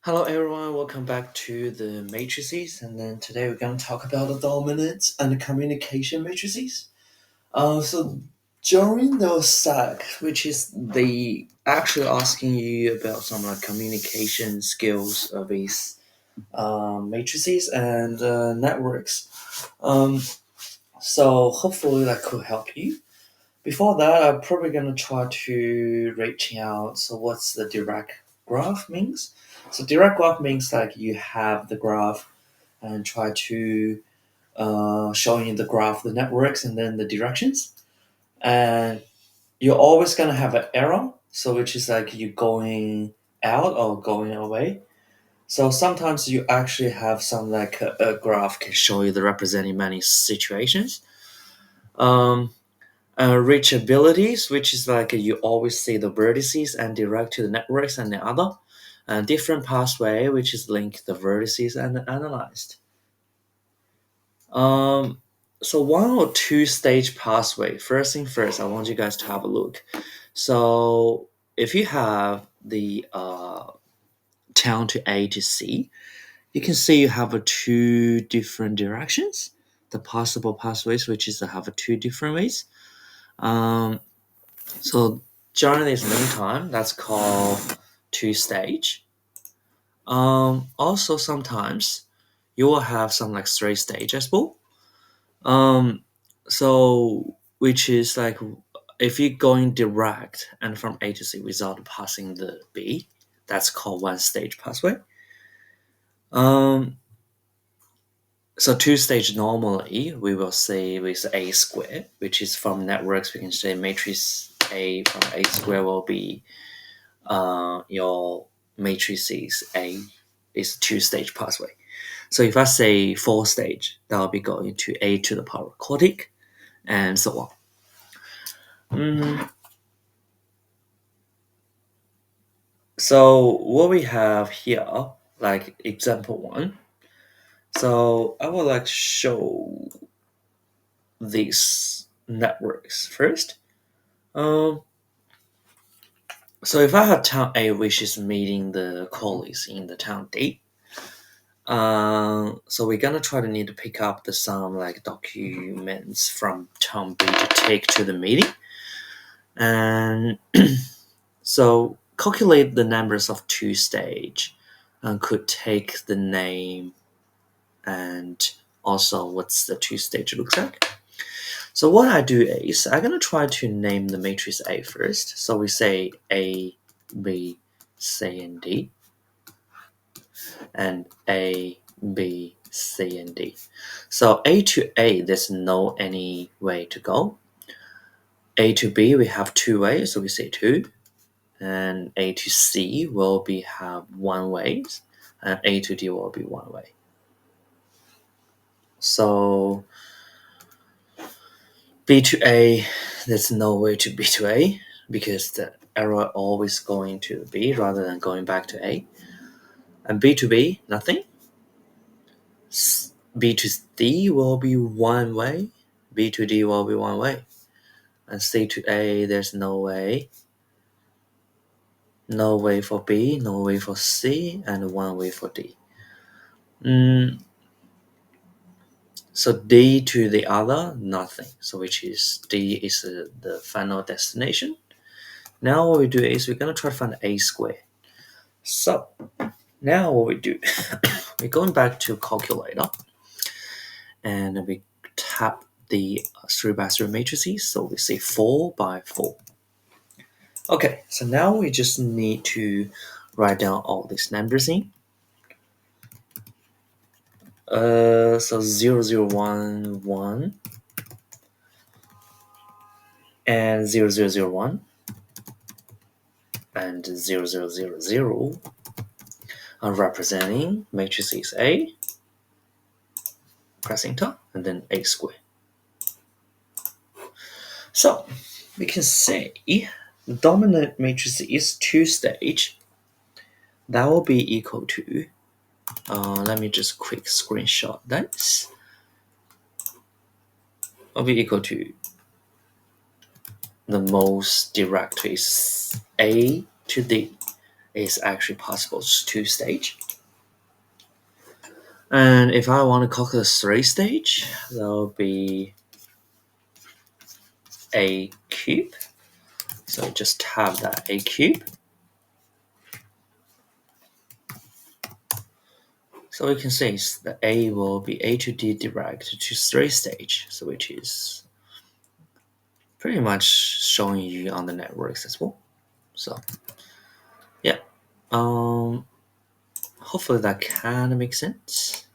Hello everyone, welcome back to the matrices, and then today we're going to talk about the dominance and the communication matrices. So during the SAC, which is the actually asking you about some like communication skills of these matrices and networks. Um, so hopefully that could help you. Before that, I'm probably gonna try to reaching out. So what's the direct graph means? So direct graph means like you have the graph and try to showing the graph, the networks, and then the directions. And you're always gonna have an arrow, so which is like you going out or going away. So sometimes you actually have some like a graph can show you the representing many situations. Um, reachabilities, which is like you always see the vertices and direct to the networks and the other. And different pathway, which is link the vertices and analyzed. Um, so one or two stage pathway. First thing first, I want you guys to have a look. So if you have the town to A to C, you can see you have a two different directions. The possible pathways, which is to have a two different ways. Um, So during this meantime, that's called two stage. Also sometimes you will have some like three stage as well. Um, so which is like if you're going direct and from A to C without passing the B, that's called one stage pathway. Um, so two stage normally we will say with A square, which is from networks we can say matrix A from A square will be your matrices A is two-stage pathway. So if I say four stage, that will be going to A to the power quartic and so on. Mm, so what we have here, like example one. So I would like to show these networks first. Um, so if I have town A which is meeting the colleagues in the town D, so we're gonna try to need to pick up the some like documents from Tom B to take to the meeting, and so calculate the numbers of two stage, and could take the name and also what's the two stage looks like. So what I do is I'm gonna try to name the matrix A first. So we say A, B, C, and D, and A, B, C, and D. So A to A, there's no any way to go. A to B, we have two ways, so we say two. And A to C will be have one way, and A to D will be one way. So B to A, there's no way to B to A because the arrow always going to B rather than going back to A. And B to B, nothing. B to D will be one way. B to D will be one way. And C to A, there's no way. No way for B, no way for C, and one way for D. So D to the other, nothing. So which is D is the final destination. Now what we do is we're going to try to find A square. So now what we do, we're going back to calculator and we tap the 3 by 3 matrices. So we say 4 by 4. Okay, so now we just need to write down all these numbers in. So 0011 and 0001 and 0000 are representing matrices A, press enter, and then A square. So we can say the dominant matrix is two stage. That will be equal to, let me just quick screenshot this. Will be equal to the most direct is A to D. is actually possible two stage. And if I want to calculate three stage, that'll be a cube. So just have that a cube. So we can say that a will be a to d direct to three stage, so which is pretty much showing you on the networks as well. So yeah, hopefully that kind of makes sense.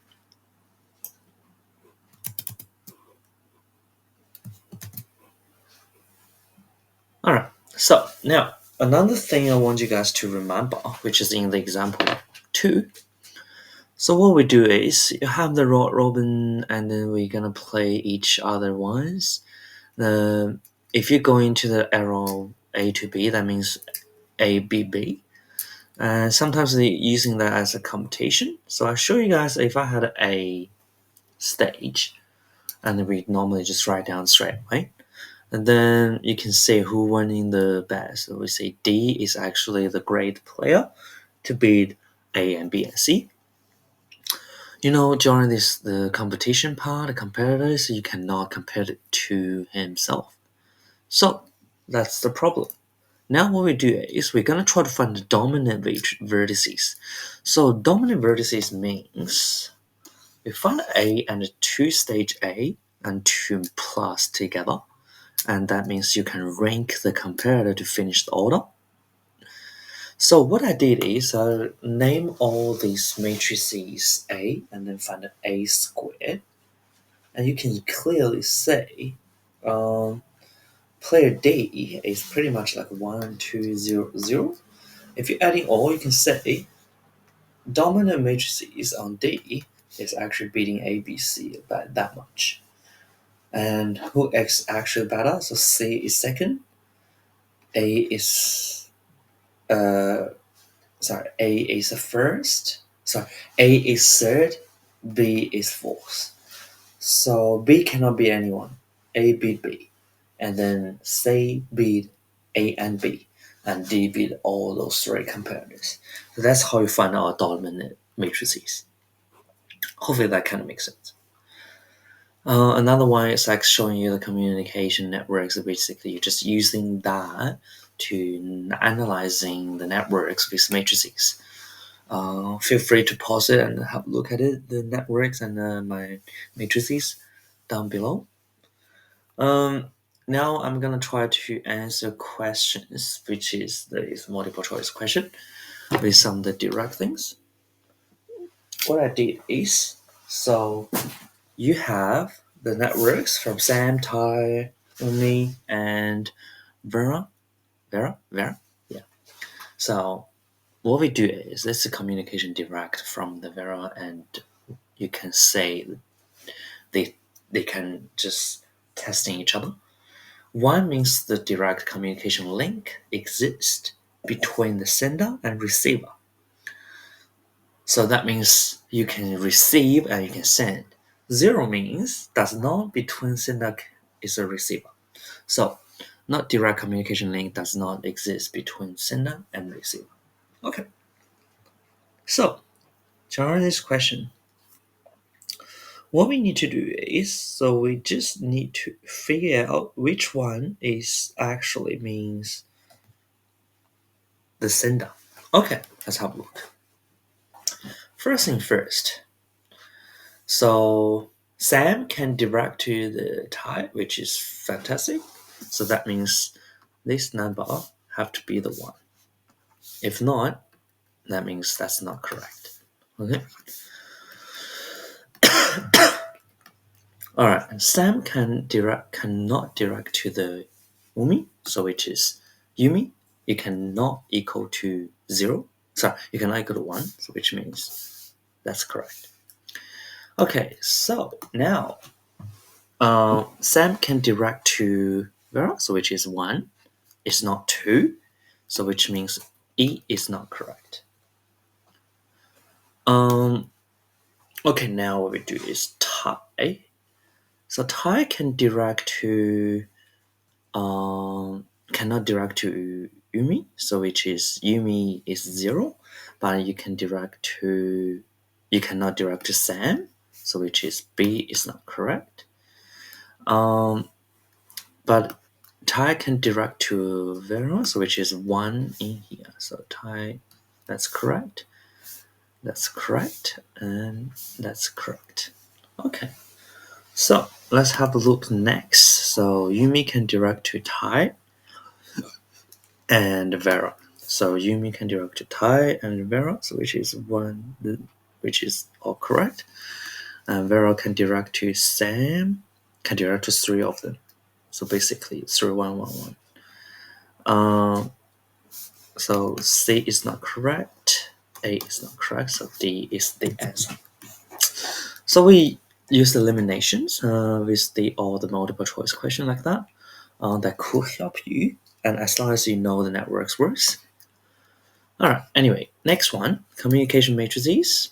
All right. So now another thing I want you guys to remember, which is in the example two. So what we do is you have the robin, and then we're gonna play each other once. If you go into the arrow A to B, that means A B B. And sometimes they're using that as a computation. So I'll show you guys if I had a stage, and we normally just write down straight away. And then you can see who won in the best. So we say D is actually the great player to beat A and B and C. During the competition part, the competitors, you cannot compare it to himself. So that's the problem. Now what we do is we're gonna try to find the dominant vertices. So dominant vertices means we find A and two stage A and two plus together, and that means you can rank the comparator to finish the order. So what I did is I name all these matrices A and then find A squared, and you can clearly say player D is pretty much like 1, 2, 0, 0. If you're adding all, you can say dominant matrices on D is actually beating A, B, C by that much. And who is actually better? So C is second, A is A is the first. Sorry, A is third, B is fourth. So B cannot be anyone. A beat B, and then C beat A and B, and D beat all those three competitors. So that's how you find out dominant matrices. Hopefully that kind of makes sense. Another one is like showing you the communication networks. Basically, you're just using that to analyzing the networks with matrices. Feel free to pause it and have a look at it, the networks and my matrices down below. Now I'm gonna try to answer questions, which is the multiple choice question with some of the direct things. What I did is, so you have the networks from Sam, Ty, Umi, and Vera. Vera? Yeah. So what we do is this is communication direct from the Vera, and you can say they they can just testing each other. One means the direct communication link exists between the sender and receiver. So that means you can receive and you can send. Zero means does not between sender is a receiver. So not direct communication link does not exist between sender and receiver. Okay. So to answer this question, what we need to do is so we just need to figure out which one is actually means the sender. Okay, let's have a look. First thing first. So Sam can direct to the tie, which is fantastic. So that means this number have to be the one. If not, that means that's not correct. Okay. All right. Sam cannot direct to the Umi, so which is Yumi. You cannot equal to 0. Sorry, you cannot equal to 1, so which means that's correct. Okay, so now Sam can direct to Vera, so which is 1. It's not 2, so which means E is not correct. Okay, now what we do is Ty. So Ty can direct to cannot direct to Yumi, so which is Yumi is 0, but you cannot direct to Sam, so which is B is not correct. But Tai can direct to Vera, so which is 1 in here. So Tai, that's correct. That's correct, and that's correct. Okay, so let's have a look next. So Yumi can direct to Tai and Vera. So Yumi can direct to Tai and Vera, so which is one, which is all correct. And Vera can direct to Sam, can direct to 3 of them. So basically, 3, 1, 1, 1. So C is not correct, A is not correct, so D is the answer. So we use eliminations with all the multiple choice question like that. That could help you, and as long as you know the networks works. Alright, anyway, next one, communication matrices.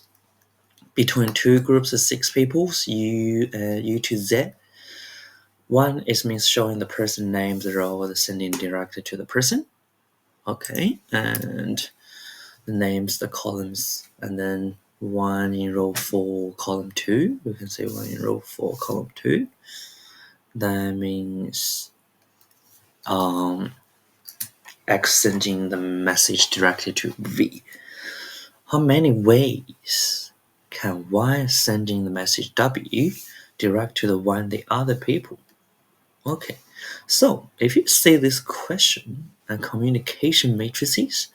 Between 2 groups of 6 people, U to Z. One is means showing the person name, the role, the sending directly to the person. Okay, and the names, the columns, and then 1 in row 4, column 2. We can say 1 in row 4, column 2. That means X sending the message directly to V. How many ways can Y sending the message W direct to the other people? Okay, so if you see this question and communication matrices,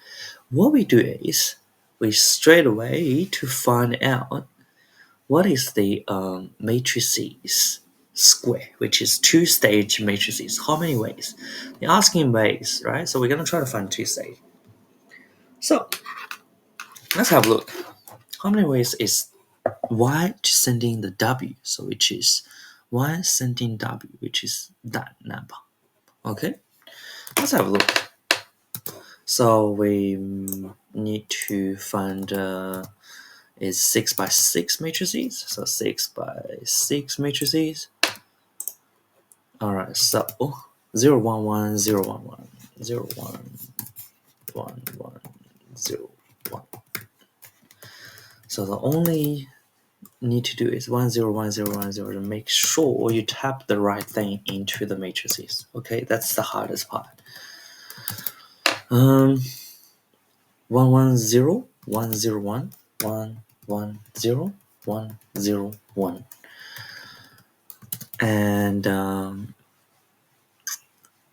what we do is we straight away to find out what is the matrices square, which is 2-stage matrices. How many ways? They're asking ways, right? So we're going to try to find 2-stage. So let's have a look. How many ways is Y sending the W? So which is Y sending W, which is that number. Okay, let's have a look. So we need to find is 6 by 6 matrices. So 6 by 6 matrices. Alright, so 0, 1, 1, 0, 1, 1, 0, 1, 1, 1, 0, 1. So the only need to do is 1, 0, 1, 0, 1, 0 to make sure you tap the right thing into the matrices. Okay, that's the hardest part. 1, 1, 0, 1, 0, 1, 1, 1, 0, 1, 0, 1. And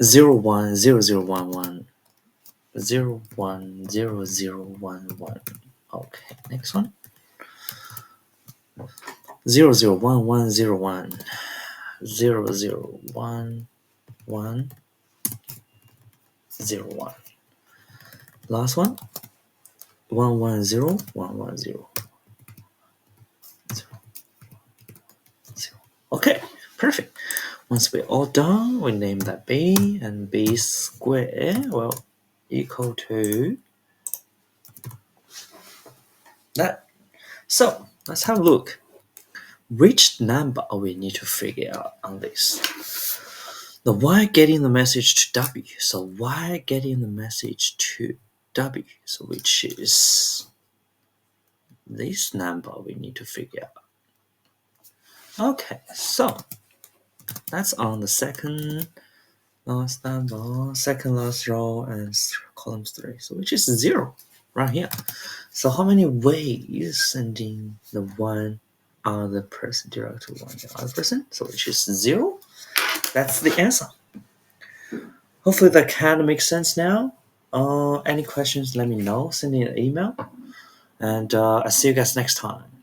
0, 1, 0, 0, 1, 1, 0, 1, 0, 0, 1, 1. Okay, next one. 0, 0, 1, 1, 0, 1. 0, 0, 1, 1, 0, 1. Last one. 1, 1, 0, 1, 1, 0. 0, 0. Okay, perfect. Once we're all done, we name that B, and B square, well, equal to that. So let's have a look. Which number we need to figure out on this? The Y getting the message to W. So Y getting the message to W. So which is this number we need to figure out. Okay, so that's on the second last number, second last row, and column 3. So which is 0 right here. So how many ways sending the one other person direct to one other person? So which is 0. That's the answer. Hopefully that kind of makes sense now. Any questions, let me know. Send me an email. And I'll see you guys next time.